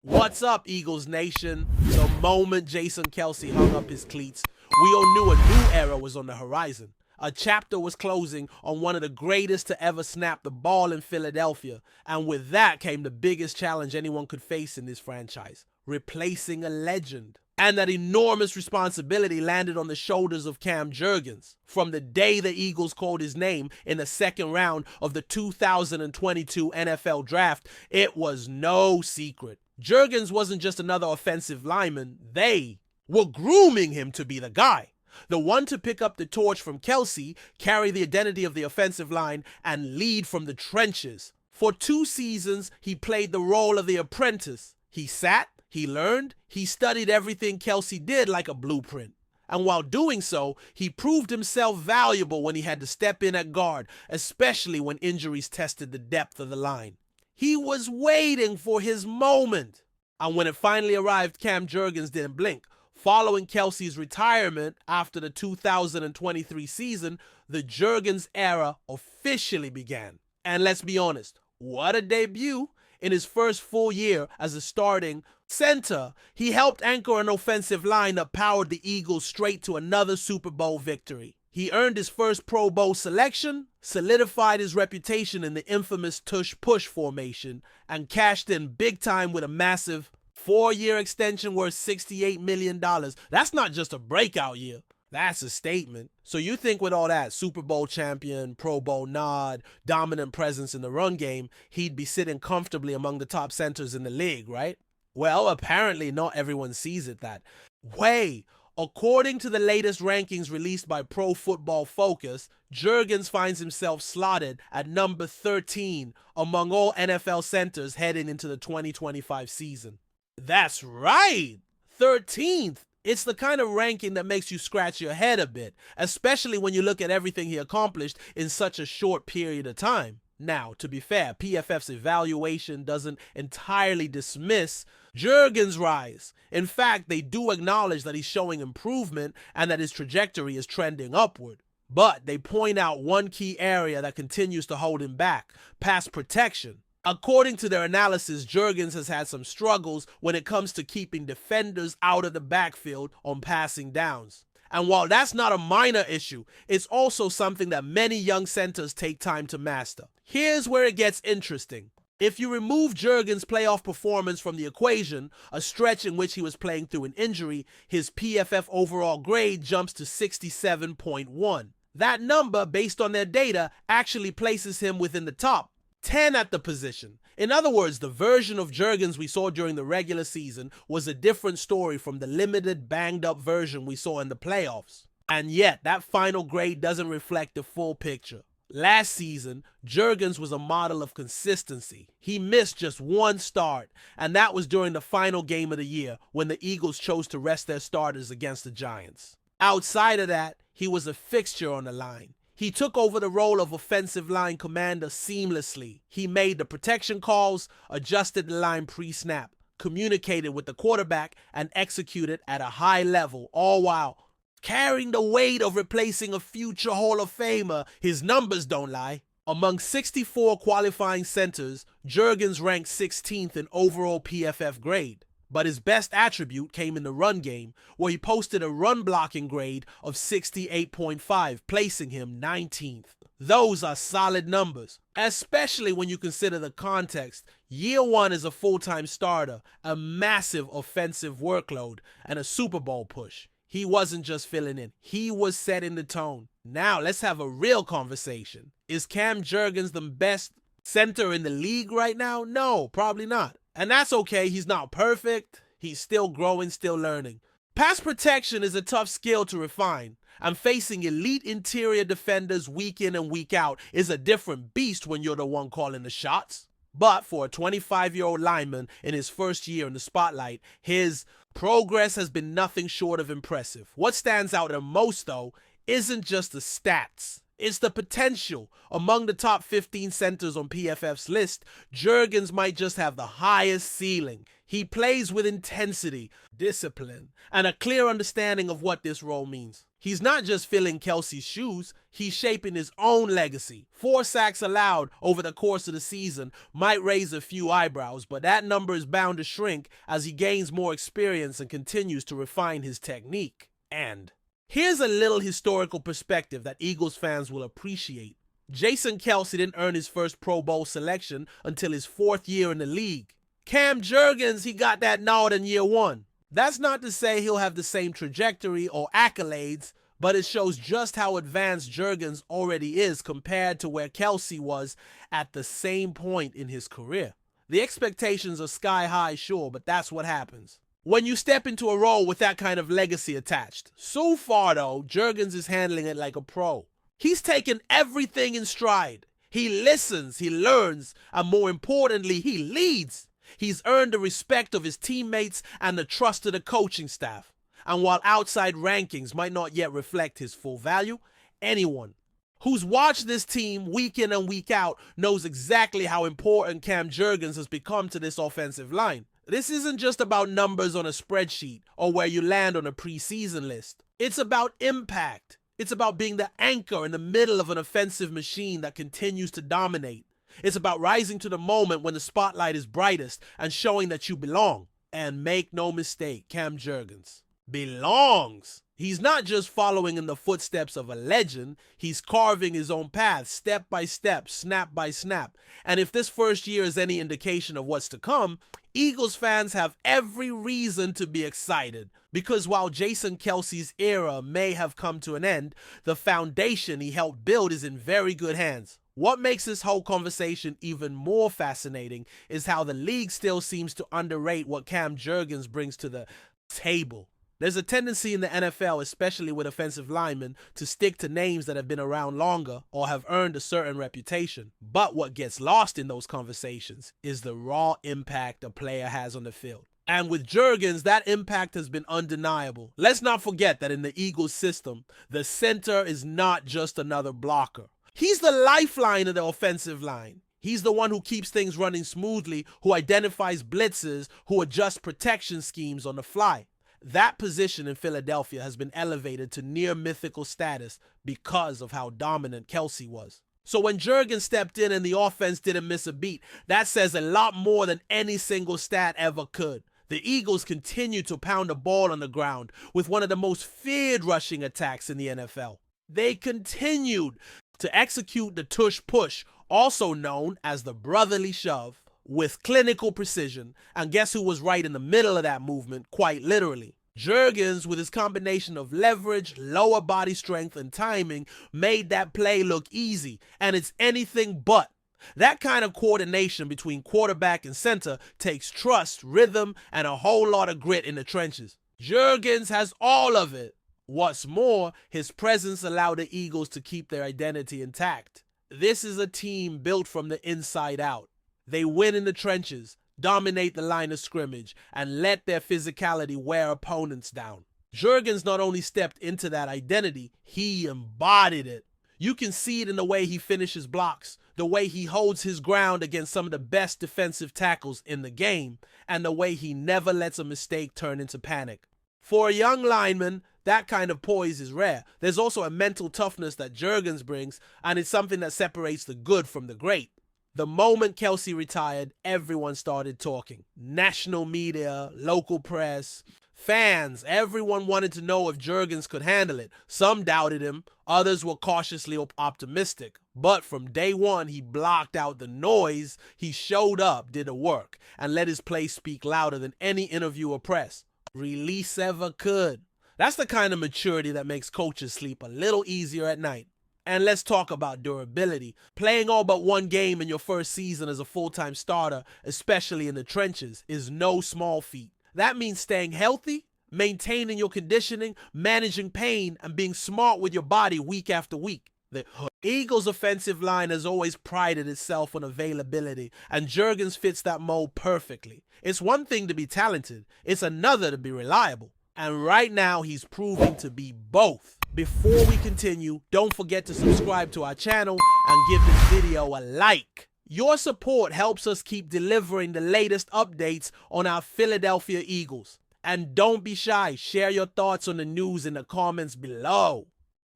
What's up, Eagles Nation? The moment Jason Kelce hung up his cleats, we all knew a new era was on the horizon. A chapter was closing on one of the greatest to ever snap the ball in Philadelphia, and with that came the biggest challenge anyone could face in this franchise: replacing a legend. And that enormous responsibility landed on the shoulders of Cam Jurgens. From the day the Eagles called his name in the second round of the 2022 NFL Draft, it was no secret. Jurgens wasn't just another offensive lineman. They were grooming him to be the guy. The one to pick up the torch from Kelce, carry the identity of the offensive line, and lead from the trenches. For 2 seasons, he played the role of the apprentice. He sat, he learned, he studied everything Kelce did like a blueprint. And while doing so, he proved himself valuable when he had to step in at guard, especially when injuries tested the depth of the line. He was waiting for his moment. And when it finally arrived, Cam Jurgens didn't blink. Following Kelce's retirement after the 2023 season, the Jurgens era officially began. And let's be honest, what a debut. In his first full year as a starting center, he helped anchor an offensive line that powered the Eagles straight to another Super Bowl victory. He earned his first Pro Bowl selection, solidified his reputation in the infamous Tush push formation, and cashed in big time with a massive 4-year extension worth $68 million. That's not just a breakout year. That's a statement. So you think with all that, Super Bowl champion, Pro Bowl nod, dominant presence in the run game, he'd be sitting comfortably among the top centers in the league, right? Well, apparently not everyone sees it that way. According to the latest rankings released by Pro Football Focus, Jurgens finds himself slotted at number 13 among all NFL centers heading into the 2025 season. That's right, 13th. It's the kind of ranking that makes you scratch your head a bit, especially when you look at everything he accomplished in such a short period of time. Now, to be fair, PFF's evaluation doesn't entirely dismiss Jurgens' rise. In fact, they do acknowledge that he's showing improvement and that his trajectory is trending upward. But they point out one key area that continues to hold him back: pass protection. According to their analysis, Jurgens has had some struggles when it comes to keeping defenders out of the backfield on passing downs. And while that's not a minor issue, it's also something that many young centers take time to master. Here's where it gets interesting. If you remove Jurgens' playoff performance from the equation, a stretch in which he was playing through an injury, his PFF overall grade jumps to 67.1. That number, based on their data, actually places him within the top 10 at the position. In other words, the version of Jurgens we saw during the regular season was a different story from the limited, banged-up version we saw in the playoffs. And yet, that final grade doesn't reflect the full picture. Last season, Jurgens was a model of consistency. He missed just one start, and that was during the final game of the year when the Eagles chose to rest their starters against the Giants. Outside of that, he was a fixture on the line. He took over the role of offensive line commander seamlessly. He made the protection calls, adjusted the line pre-snap, communicated with the quarterback, and executed at a high level, all while carrying the weight of replacing a future Hall of Famer. His numbers don't lie. Among 64 qualifying centers, Jurgens ranked 16th in overall PFF grade. But his best attribute came in the run game, where he posted a run blocking grade of 68.5, placing him 19th. Those are solid numbers, especially when you consider the context. Year 1 as a full-time starter, a massive offensive workload, and a Super Bowl push. He wasn't just filling in, he was setting the tone. Now let's have a real conversation. Is Cam Jurgens the best center in the league right now? No, probably not. And that's okay, he's not perfect, he's still growing, still learning. Pass protection is a tough skill to refine, and facing elite interior defenders week in and week out is a different beast when you're the one calling the shots. But for a 25-year-old lineman in his first year in the spotlight, his progress has been nothing short of impressive. What stands out the most, though, isn't just the stats. It's the potential. Among the top 15 centers on PFF's list, Jurgens might just have the highest ceiling. He plays with intensity, discipline, and a clear understanding of what this role means. He's not just filling Kelsey's shoes, he's shaping his own legacy. 4 sacks allowed over the course of the season might raise a few eyebrows, but that number is bound to shrink as he gains more experience and continues to refine his technique. And here's a little historical perspective that Eagles fans will appreciate. Jason Kelce didn't earn his first Pro Bowl selection until his 4th year in the league. Cam Jurgens, he got that nod in year 1. That's not to say he'll have the same trajectory or accolades, but it shows just how advanced Jurgens already is compared to where Kelce was at the same point in his career. The expectations are sky high, sure, but that's what happens when you step into a role with that kind of legacy attached. So far, though, Jurgens is handling it like a pro. He's taken everything in stride. He listens, he learns, and more importantly, he leads. He's earned the respect of his teammates and the trust of the coaching staff. And while outside rankings might not yet reflect his full value, anyone who's watched this team week in and week out knows exactly how important Cam Jurgens has become to this offensive line. This isn't just about numbers on a spreadsheet or where you land on a preseason list. It's about impact. It's about being the anchor in the middle of an offensive machine that continues to dominate. It's about rising to the moment when the spotlight is brightest and showing that you belong. And make no mistake, Cam Jurgens belongs. He's not just following in the footsteps of a legend, he's carving his own path, step by step, snap by snap. And if this first year is any indication of what's to come, Eagles fans have every reason to be excited. Because while Jason Kelce's era may have come to an end, the foundation he helped build is in very good hands. What makes this whole conversation even more fascinating is how the league still seems to underrate what Cam Jurgens brings to the table. There's a tendency in the NFL, especially with offensive linemen, to stick to names that have been around longer or have earned a certain reputation. But what gets lost in those conversations is the raw impact a player has on the field. And with Jurgens, that impact has been undeniable. Let's not forget that in the Eagles system, the center is not just another blocker. He's the lifeline of the offensive line. He's the one who keeps things running smoothly, who identifies blitzes, who adjusts protection schemes on the fly. That position in Philadelphia has been elevated to near mythical status because of how dominant Kelce was. So when Jurgens stepped in and the offense didn't miss a beat, that says a lot more than any single stat ever could. The Eagles continue to pound the ball on the ground with one of the most feared rushing attacks in the NFL. They continued to execute the Tush push, also known as the brotherly shove, with clinical precision, and guess who was right in the middle of that movement, quite literally? Jurgens, with his combination of leverage, lower body strength, and timing, made that play look easy, and it's anything but. That kind of coordination between quarterback and center takes trust, rhythm, and a whole lot of grit in the trenches. Jurgens has all of it. What's more, his presence allowed the Eagles to keep their identity intact. This is a team built from the inside out. They win in the trenches, dominate the line of scrimmage, and let their physicality wear opponents down. Jurgens not only stepped into that identity, he embodied it. You can see it in the way he finishes blocks, the way he holds his ground against some of the best defensive tackles in the game, and the way he never lets a mistake turn into panic. For a young lineman, that kind of poise is rare. There's also a mental toughness that Jurgens brings, and it's something that separates the good from the great. The moment Kelce retired, everyone started talking. National media, local press, fans, everyone wanted to know if Jurgens could handle it. Some doubted him, others were cautiously optimistic. But from day one, he blocked out the noise, he showed up, did the work, and let his play speak louder than any interview or press release ever could. That's the kind of maturity that makes coaches sleep a little easier at night. And let's talk about durability. Playing all but one game in your first season as a full-time starter, especially in the trenches, is no small feat. That means staying healthy, maintaining your conditioning, managing pain, and being smart with your body week after week. The Eagles' offensive line has always prided itself on availability, and Jurgens fits that mold perfectly. It's one thing to be talented, it's another to be reliable. And right now, he's proving to be both. Before we continue, don't forget to subscribe to our channel and give this video a like. Your support helps us keep delivering the latest updates on our Philadelphia Eagles. And don't be shy, share your thoughts on the news in the comments below.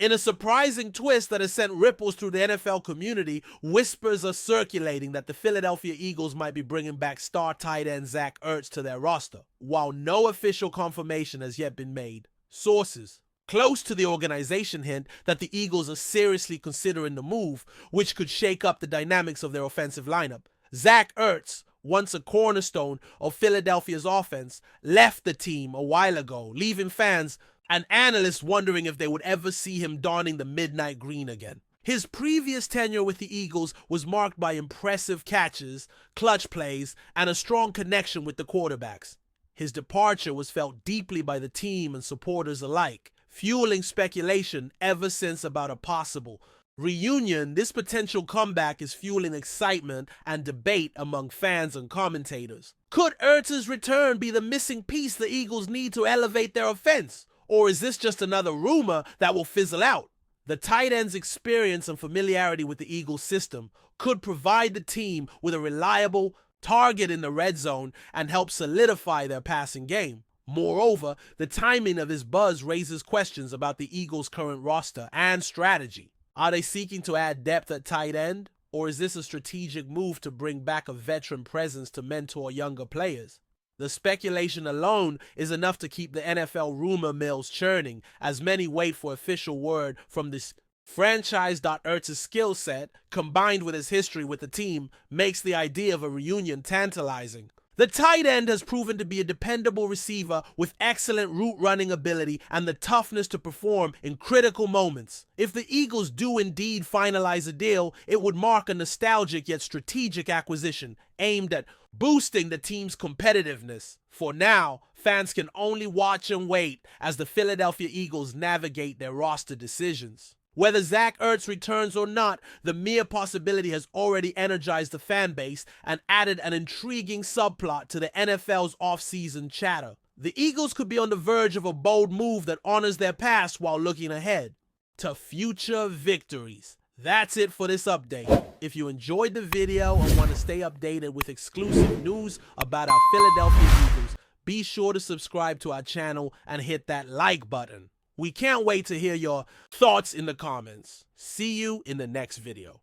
In a surprising twist that has sent ripples through the NFL community, whispers are circulating that the Philadelphia Eagles might be bringing back star tight end Zach Ertz to their roster. While no official confirmation has yet been made, sources close to the organization hint that the Eagles are seriously considering the move, which could shake up the dynamics of their offensive lineup. Zach Ertz, once a cornerstone of Philadelphia's offense, left the team a while ago, leaving fans and analysts wondering if they would ever see him donning the midnight green again. His previous tenure with the Eagles was marked by impressive catches, clutch plays, and a strong connection with the quarterbacks. His departure was felt deeply by the team and supporters alike, fueling speculation ever since about a possible reunion. This potential comeback is fueling excitement and debate among fans and commentators. Could Ertz's return be the missing piece the Eagles need to elevate their offense? Or is this just another rumor that will fizzle out? The tight end's experience and familiarity with the Eagles system could provide the team with a reliable target in the red zone and help solidify their passing game. Moreover, the timing of his buzz raises questions about the Eagles' current roster and strategy. Are they seeking to add depth at tight end? Or is this a strategic move to bring back a veteran presence to mentor younger players? The speculation alone is enough to keep the NFL rumor mills churning, as many wait for official word from this franchise. Ertz's skill set, combined with his history with the team, makes the idea of a reunion tantalizing. The tight end has proven to be a dependable receiver with excellent route running ability and the toughness to perform in critical moments. If the Eagles do indeed finalize a deal, it would mark a nostalgic yet strategic acquisition aimed at boosting the team's competitiveness. For now, fans can only watch and wait as the Philadelphia Eagles navigate their roster decisions. Whether Zach Ertz returns or not, the mere possibility has already energized the fan base and added an intriguing subplot to the NFL's off-season chatter. The Eagles could be on the verge of a bold move that honors their past while looking ahead to future victories. That's it for this update. If you enjoyed the video and want to stay updated with exclusive news about our Philadelphia Eagles, be sure to subscribe to our channel and hit that like button. We can't wait to hear your thoughts in the comments. See you in the next video.